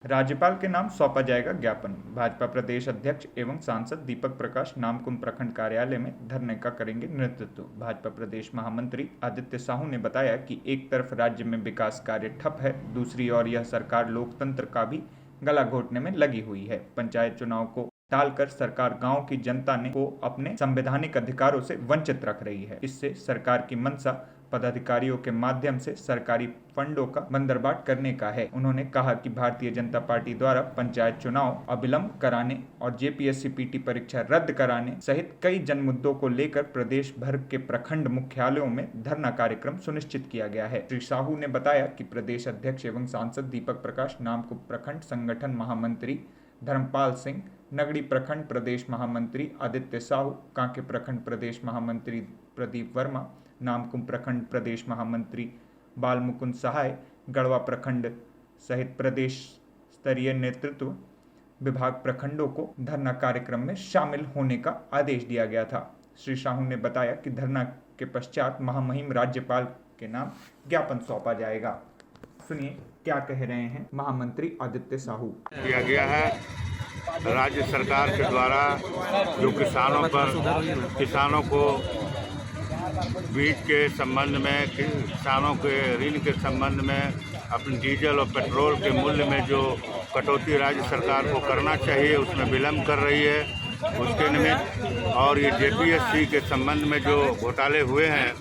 राज्यपाल के नाम सौंपा जाएगा ज्ञापन। भाजपा प्रदेश अध्यक्ष एवं सांसद दीपक प्रकाश नामकुम प्रखंड कार्यालय में धरने का करेंगे नेतृत्व। भाजपा प्रदेश महामंत्री आदित्य साहू ने बताया कि एक तरफ राज्य में विकास कार्य ठप है, दूसरी ओर यह सरकार लोकतंत्र का भी गला घोटने में लगी हुई है। पंचायत चुनाव को टालकर सरकार गांव की जनता को अपने संवैधानिक अधिकारों से वंचित रख रही है। इससे सरकार की मंशा पदाधिकारियों के माध्यम से सरकारी फंडों का बंदरबाट करने का है। उन्होंने कहा कि भारतीय जनता पार्टी द्वारा पंचायत चुनाव अविलंब कराने और जेपीएससी पीटी परीक्षा रद्द कराने सहित कई जन मुद्दों को लेकर प्रदेश भर के प्रखंड मुख्यालयों में धरना कार्यक्रम सुनिश्चित किया गया है। श्री साहू ने बताया कि प्रदेश अध्यक्ष एवं सांसद दीपक प्रकाश नामकुम प्रखंड संगठन महामंत्री धर्मपाल सिंह, नगड़ी प्रखंड प्रदेश महामंत्री आदित्य साहू, कांके प्रखंड प्रदेश महामंत्री प्रदीप वर्मा, नामकुम प्रखंड प्रदेश महामंत्री बालमुकुंद सहाय, गढ़वा प्रखंड सहित प्रदेश स्तरीय नेतृत्व विभाग प्रखंडों को धरना कार्यक्रम में शामिल होने का आदेश दिया गया था। श्री साहू ने बताया कि धरना के पश्चात महामहिम राज्यपाल के नाम ज्ञापन सौंपा जाएगा। सुनिए क्या कह रहे हैं महामंत्री आदित्य साहू। किया गया है राज्य सरकार के द्वारा जो किसानों को बीज के संबंध में, किसानों के ऋण के संबंध में, अपने डीजल और पेट्रोल के मूल्य में जो कटौती राज्य सरकार को करना चाहिए उसमें विलम्ब कर रही है, उसके निमित्त और ये जेपीएससी के संबंध में जो घोटाले हुए हैं,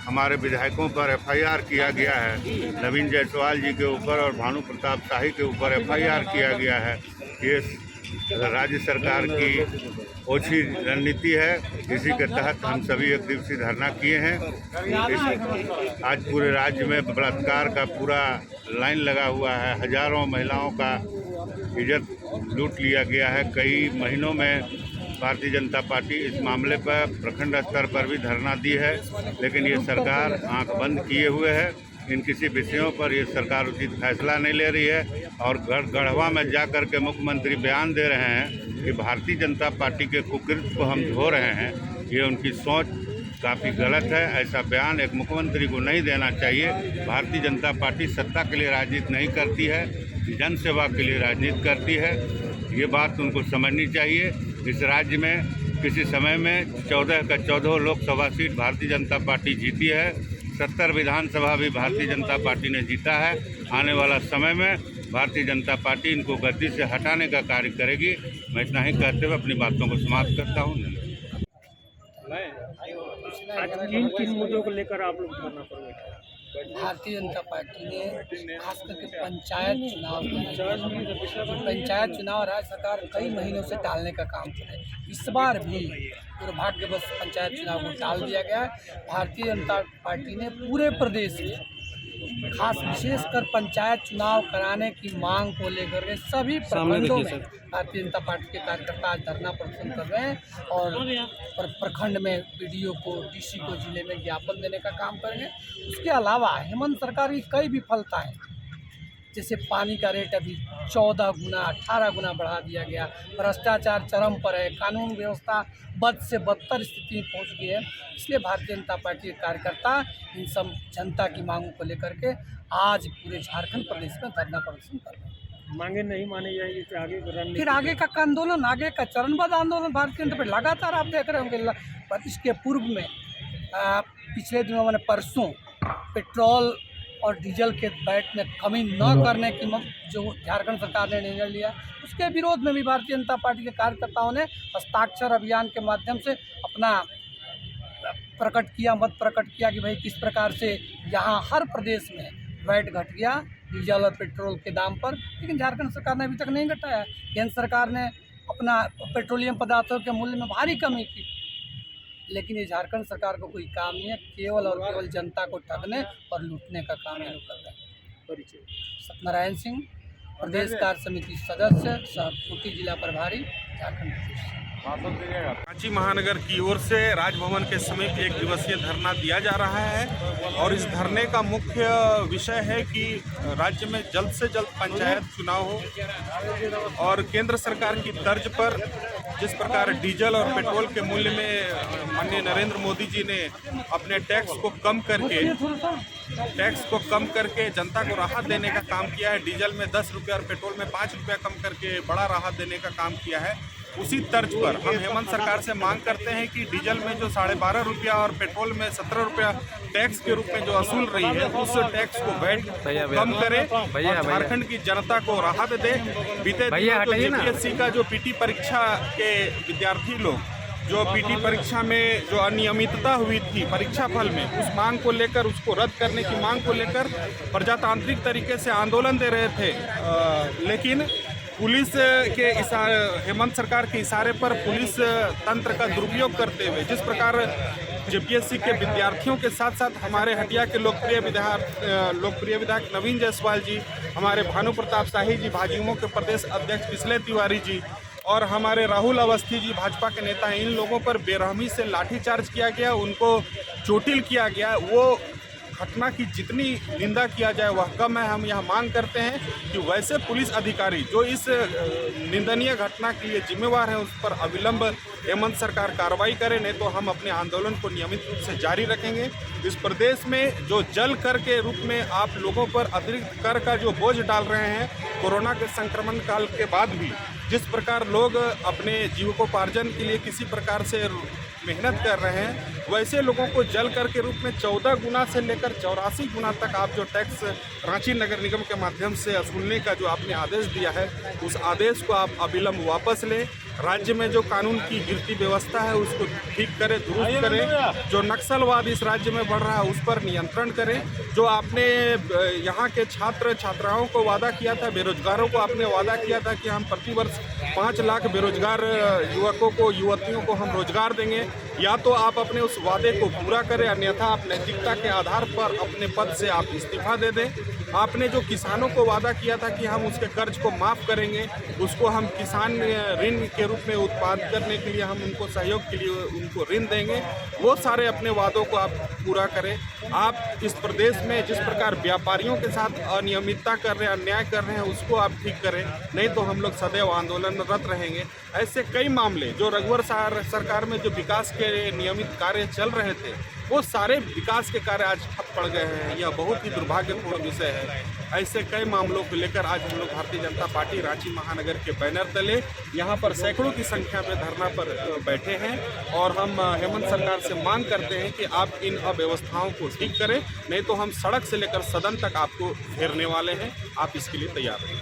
हमारे विधायकों पर एफआईआर किया गया है। नवीन जायसवाल जी के ऊपर और भानु प्रताप शाही के ऊपर एफआईआर किया गया है। ये राज्य सरकार की ओछी रणनीति है। इसी के तहत हम सभी एक दिवसीय धरना किए हैं। आज पूरे राज्य में बलात्कार का पूरा लाइन लगा हुआ है। हजारों महिलाओं का इज्जत लूट लिया गया है। कई महीनों में भारतीय जनता पार्टी इस मामले पर प्रखंड स्तर पर भी धरना दी है, लेकिन ये सरकार आंख बंद किए हुए है। इन किसी विषयों पर ये सरकार उचित फैसला नहीं ले रही है और गढ़वा में जाकर के मुख्यमंत्री बयान दे रहे हैं कि भारतीय जनता पार्टी के कुकृत्य को हम धो रहे हैं। ये उनकी सोच काफ़ी गलत है। ऐसा बयान एक मुख्यमंत्री को नहीं देना चाहिए। भारतीय जनता पार्टी सत्ता के लिए राजनीति नहीं करती है, जन सेवा के लिए राजनीति करती है। ये बात उनको समझनी चाहिए। इस राज्य में किसी समय में 14 का 14 लोकसभा सीट भारतीय जनता पार्टी जीती है। 70 विधानसभा भी भारतीय जनता पार्टी ने जीता है। आने वाला समय में भारतीय जनता पार्टी इनको गद्दी से हटाने का कार्य करेगी। मैं इतना ही कहते हुए अपनी बातों को समाप्त करता हूँ। आज किन मुद्दों को लेकर आप लोग धरना पर बैठे? भारतीय जनता पार्टी ने खास करके पंचायत चुनाव राज्य सरकार कई महीनों से टालने का काम कर रही है। इस बार भी दुर्भाग्यवश पंचायत चुनाव को टाल दिया गया है। भारतीय जनता पार्टी ने पूरे प्रदेश में खास विशेषकर पंचायत चुनाव कराने की मांग को लेकर के सभी प्रखंडों में भारतीय जनता पार्टी के कार्यकर्ता आज धरना प्रदर्शन कर रहे हैं और प्रखंड में बीडीओ को, डीसी को जिले में ज्ञापन देने का काम करेंगे। उसके अलावा हेमंत सरकार की कई विफलताएं, जैसे पानी का रेट अभी 14 गुना 18 गुना बढ़ा दिया गया, भ्रष्टाचार चरम पर है, कानून व्यवस्था बद से बदतर स्थिति में पहुंच गई है। इसलिए भारतीय जनता पार्टी के कार्यकर्ता इन सब जनता की मांगों को लेकर के आज पूरे झारखंड प्रदेश में धरना प्रदर्शन कर रहे हैं। मांगे नहीं मानी जाएगी तो आगे फिर आगे का आंदोलन, आगे का चरणबद्ध आंदोलन भारतीय जनता पार्टी लगातार आप देख रहे होंगे। इसके पूर्व में पिछले दिनों मैंने परसों पेट्रोल और डीजल के रेट में कमी न करने की जो झारखंड सरकार ने निर्णय लिया, उसके विरोध में भी भारतीय जनता पार्टी के कार्यकर्ताओं ने हस्ताक्षर अभियान के माध्यम से अपना मत प्रकट किया कि भाई किस प्रकार से यहाँ हर प्रदेश में वैट घट गया डीजल और पेट्रोल के दाम पर, लेकिन झारखंड सरकार ने अभी तक नहीं घटाया। केंद्र सरकार ने अपना पेट्रोलियम पदार्थों के मूल्य में भारी कमी की, लेकिन ये झारखंड सरकार को कोई काम नहीं है। केवल और केवल जनता को ठगने और लूटने का काम ये लोग कर रहे हैं। परिचय सत्यनारायण सिंह, प्रदेश कार्य समिति सदस्य, खूंटी जिला प्रभारी, झारखंड प्रदेश। रांची महानगर की ओर से राजभवन के समीप एक दिवसीय धरना दिया जा रहा है और इस धरने का मुख्य विषय है कि राज्य में जल्द से जल्द पंचायत चुनाव हो और केंद्र सरकार की तर्ज पर जिस प्रकार डीजल और पेट्रोल के मूल्य में माननीय नरेंद्र मोदी जी ने अपने टैक्स को कम करके टैक्स को कम करके जनता को राहत देने का काम किया है। डीजल में 10 रुपये और पेट्रोल में 5 रुपये कम करके बड़ा राहत देने का काम किया है। उसी तर्ज पर हम हेमंत सरकार से मांग करते हैं कि डीजल में जो 12.5 रुपया और पेट्रोल में 17 रुपया टैक्स के रूप में जो वसूल रही है, उस टैक्स को वैट कम करे और झारखंड की जनता को राहत दे। बीते दिनों तो जेपीएससी का जो पीटी परीक्षा के विद्यार्थी लोग जो पीटी परीक्षा में जो अनियमितता हुई थी परीक्षा फल में, उस मांग को लेकर, उसको रद्द करने की मांग को लेकर प्रजातांत्रिक तरीके से आंदोलन दे रहे थे, लेकिन पुलिस के हेमंत सरकार के इशारे पर पुलिस तंत्र का दुरुपयोग करते हुए जिस प्रकार जेपीएससी के विद्यार्थियों के साथ साथ हमारे हटिया के लोकप्रिय विधायक नवीन जायसवाल जी, हमारे भानु प्रताप शाही जी, भाजयुमो के प्रदेश अध्यक्ष बिस्ले तिवारी जी और हमारे राहुल अवस्थी जी भाजपा के नेता हैं, इन लोगों पर बेरहमी से लाठीचार्ज किया गया, उनको चोटिल किया गया। वो घटना की जितनी निंदा किया जाए वह कम है। हम यह मांग करते हैं कि वैसे पुलिस अधिकारी जो इस निंदनीय घटना के लिए जिम्मेवार हैं उस पर अविलंब हेमंत सरकार कार्रवाई करे, नहीं तो हम अपने आंदोलन को नियमित रूप से जारी रखेंगे। इस प्रदेश में जो जल कर के रूप में आप लोगों पर अतिरिक्त कर का जो बोझ डाल रहे हैं, कोरोना के संक्रमण काल के बाद भी जिस प्रकार लोग अपने जीविकोपार्जन के लिए किसी प्रकार से मेहनत कर रहे हैं, वैसे लोगों को जल कर के रूप में 14 गुना से लेकर 84 गुना तक आप जो टैक्स रांची नगर निगम के माध्यम से वसूलने का जो आपने आदेश दिया है, उस आदेश को आप अविलंब वापस लें। राज्य में जो कानून की गिरती व्यवस्था है उसको ठीक करें, दुरुस्त करें। जो नक्सलवाद इस राज्य में बढ़ रहा है उस पर नियंत्रण करें। जो आपने यहाँ के छात्र छात्राओं को वादा किया था, बेरोजगारों को आपने वादा किया था कि हम प्रतिवर्ष 5 लाख बेरोजगार युवकों को, युवतियों को हम रोजगार देंगे, या तो आप अपने उस वादे को पूरा करें, अन्यथा आप नैतिकता के आधार पर अपने पद से आप इस्तीफा दे दें। आपने जो किसानों को वादा किया था कि हम उसके कर्ज को माफ़ करेंगे, उसको हम किसान ऋण के रूप में उत्पादन करने के लिए हम उनको सहयोग के लिए उनको ऋण देंगे, वो सारे अपने वादों को आप पूरा करें। आप इस प्रदेश में जिस प्रकार व्यापारियों के साथ अनियमितता कर रहे हैं, अन्याय कर रहे हैं, उसको आप ठीक करें, नहीं तो हम लोग सदैव आंदोलनरत रहेंगे। ऐसे कई मामले जो रघुवर सरकार में जो विकास के नियमित कार्य चल रहे थे, वो सारे विकास के कार्य आज ठप पड़ गए हैं। यह बहुत ही दुर्भाग्यपूर्ण विषय है। ऐसे कई मामलों को लेकर आज हम लोग भारतीय जनता पार्टी रांची महानगर के बैनर तले यहाँ पर सैकड़ों की संख्या में धरना पर बैठे हैं और हम हेमंत सरकार से मांग करते हैं कि आप इन अव्यवस्थाओं को ठीक करें, नहीं तो हम सड़क से लेकर सदन तक आपको घेरने वाले हैं। आप इसके लिए तैयार हैं।